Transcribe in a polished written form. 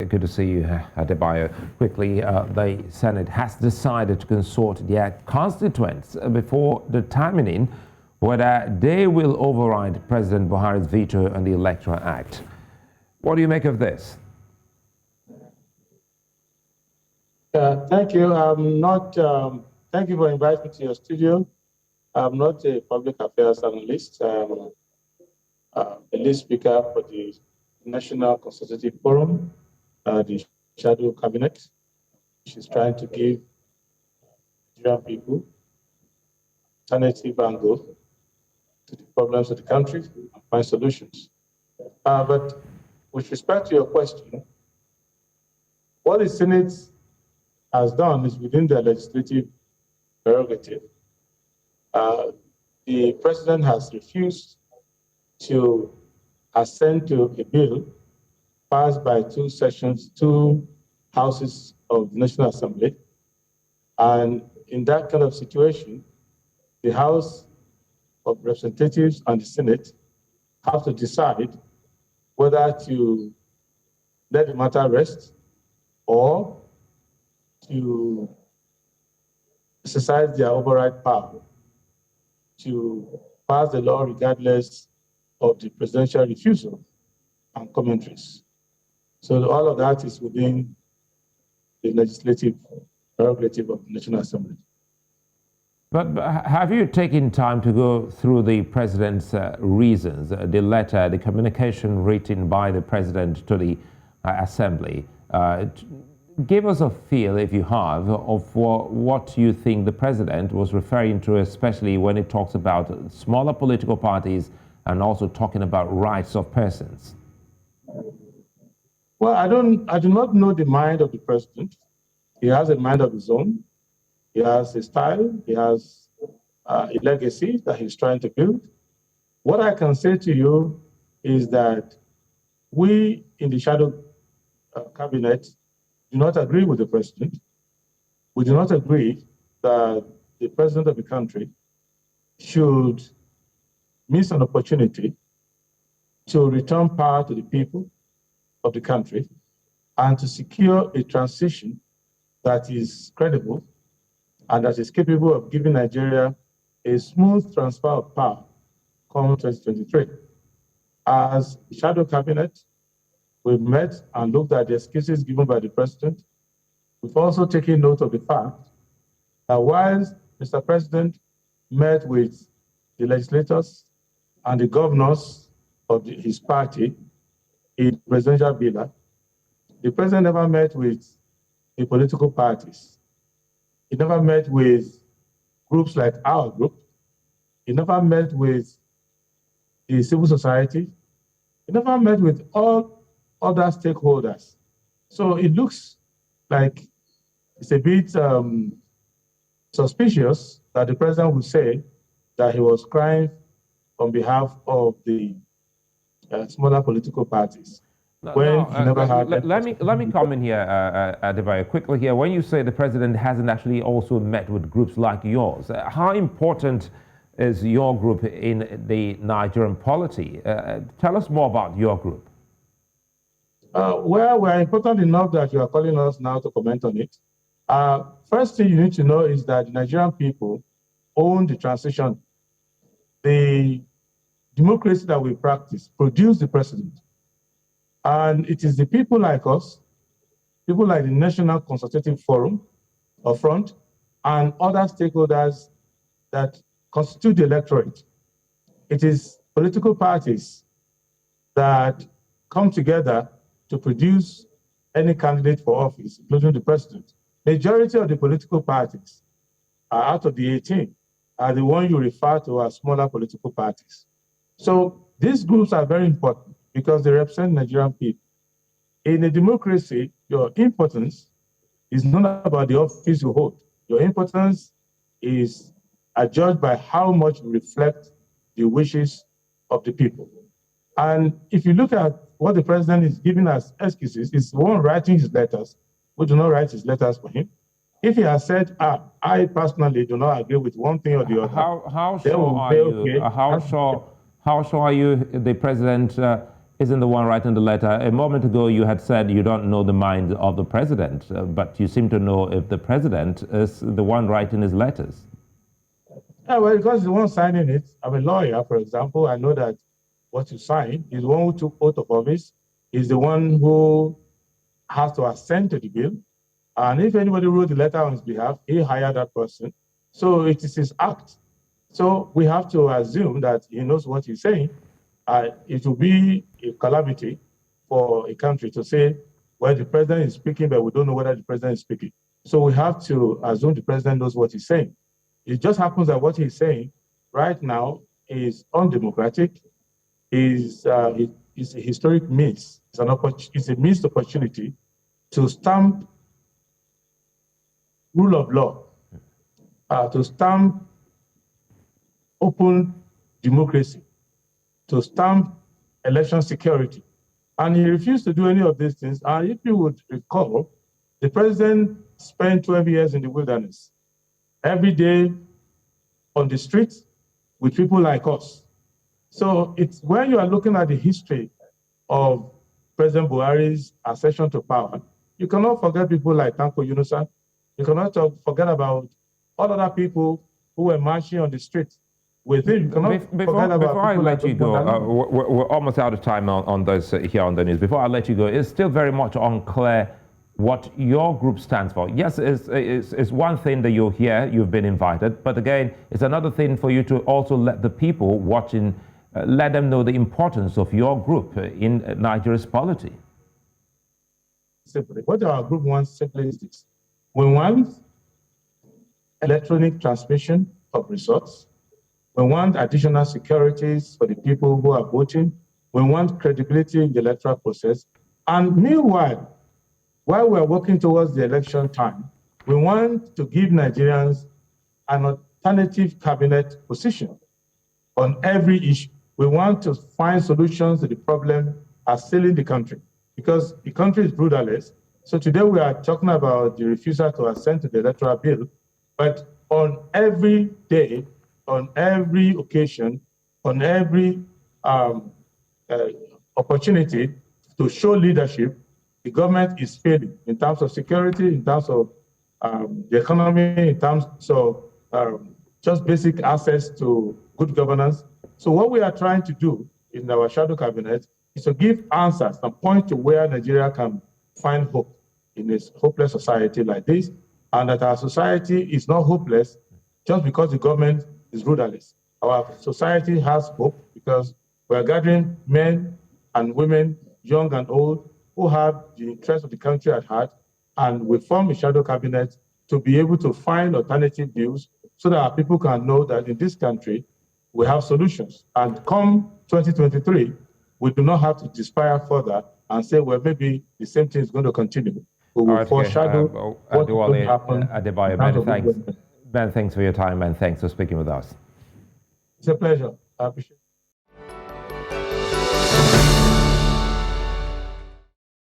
Good to see you, Adebayo. Quickly, the Senate has decided to consult their constituents before determining whether they will override President Buhari's veto on the Electoral Act. What do you make of this? Thank you. Thank you for inviting me to your studio. I'm not a public affairs analyst. I'm a lead speaker for the National Consultative Forum, the shadow cabinet, which is trying to give Nigerian people alternative angle to the problems of the country and find solutions. But with respect to your question, what the Senate has done is within their legislative prerogative. The president has refused to assent to a bill passed by two houses of the National Assembly. And in that kind of situation, the House of Representatives and the Senate have to decide whether to let the matter rest or to exercise their override power to pass the law regardless of the presidential refusal and commentaries. So all of that is within the legislative prerogative of the National Assembly. But have you taken time to go through the president's reasons, the letter, the communication written by the president to the Assembly? Give us a feel, if you have, of what you think the president was referring to, especially when it talks about smaller political parties and also talking about rights of persons. Well, I do not know the mind of the president. He has a mind of his own. He has a style. He has a legacy that he's trying to build. What I can say to you is that we in the shadow cabinet do not agree with the president. We do not agree that the president of the country should miss an opportunity to return power to the people of the country and to secure a transition that is credible and that is capable of giving Nigeria a smooth transfer of power come 2023. As the shadow cabinet, we've met and looked at the excuses given by the president. We've also taken note of the fact that while Mr. President met with the legislators and the governors of his party in presidential villa, the president never met with the political parties. He never met with groups like our group. He never met with the civil society. He never met with all other stakeholders. So it looks like it's a bit suspicious that the president would say that he was crying on behalf of the smaller political parties. Let me comment here, Adebayo, quickly here. When you say the president hasn't actually also met with groups like yours, how important is your group in the Nigerian polity? Tell us more about your group. Well, we're important enough that you are calling us now to comment on it. First thing you need to know is that the Nigerian people own the transition. The democracy that we practice produced the president. And it is the people like us, people like the National Consultative Forum or Front, and other stakeholders that constitute the electorate. It is political parties that come together to produce any candidate for office, including the president. Majority of the political parties are out of the 18, are the one you refer to as smaller political parties. So these groups are very important because they represent Nigerian people. In a democracy, your importance is not about the office you hold. Your importance is judged by how much you reflect the wishes of the people. And if you look at what the president is giving us excuses, is one writing his letters. We do not write his letters for him. If he has said, I personally do not agree with one thing or the other, how sure are you the president isn't the one writing the letter. A moment ago, you had said you don't know the mind of the president, but you seem to know if the president is the one writing his letters. Yeah, well, because the one signing it, I'm a lawyer, for example. I know that what you sign is the one who took oath of office, is the one who has to assent to the bill. And if anybody wrote the letter on his behalf, he hired that person. So it is his act. So we have to assume that he knows what he's saying. It will be a calamity for a country to say, well, the president is speaking, but we don't know whether the president is speaking. So we have to assume the president knows what he's saying. It just happens that what he's saying right now is undemocratic, is a historic miss. It's a missed opportunity to stamp rule of law, to stamp open democracy, to stamp election security. And he refused to do any of these things. And if you would recall, the president spent 12 years in the wilderness, every day on the streets with people like us. So it's when you are looking at the history of President Buhari's accession to power, you cannot forget people like Tanko Yunusa. You cannot forget about all other people who were marching on the streets with him. Before I let you go, we're almost out of time on those here on the news. Before I let you go, it's still very much unclear what your group stands for. Yes, it's one thing that you're here, you've been invited, but again, it's another thing for you to also let the people watching, let them know the importance of your group in Nigeria's polity. Simply, what our group wants simply is this. We want electronic transmission of results. We want additional securities for the people who are voting. We want credibility in the electoral process. And meanwhile, while we're working towards the election time, we want to give Nigerians an alternative cabinet position on every issue. We want to find solutions to the problem assailing the country, because the country is brutalist. So today we are talking about the refusal to assent to the electoral bill, but on every day, on every occasion, on every opportunity to show leadership, the government is failing in terms of security, in terms of the economy, in terms of just basic access to good governance. So what we are trying to do in our shadow cabinet is to give answers and point to where Nigeria can find hope in this hopeless society like this, and that our society is not hopeless just because the government is brutalist. Our society has hope because we are gathering men and women, young and old, who have the interest of the country at heart, and we form a shadow cabinet to be able to find alternative views so that our people can know that in this country, we have solutions. And come 2023, we do not have to despair further and say, well, maybe the same thing is going to continue. We will foreshadow what will happen. Adebayo, many thanks for your time and thanks for speaking with us. It's a pleasure. I appreciate it.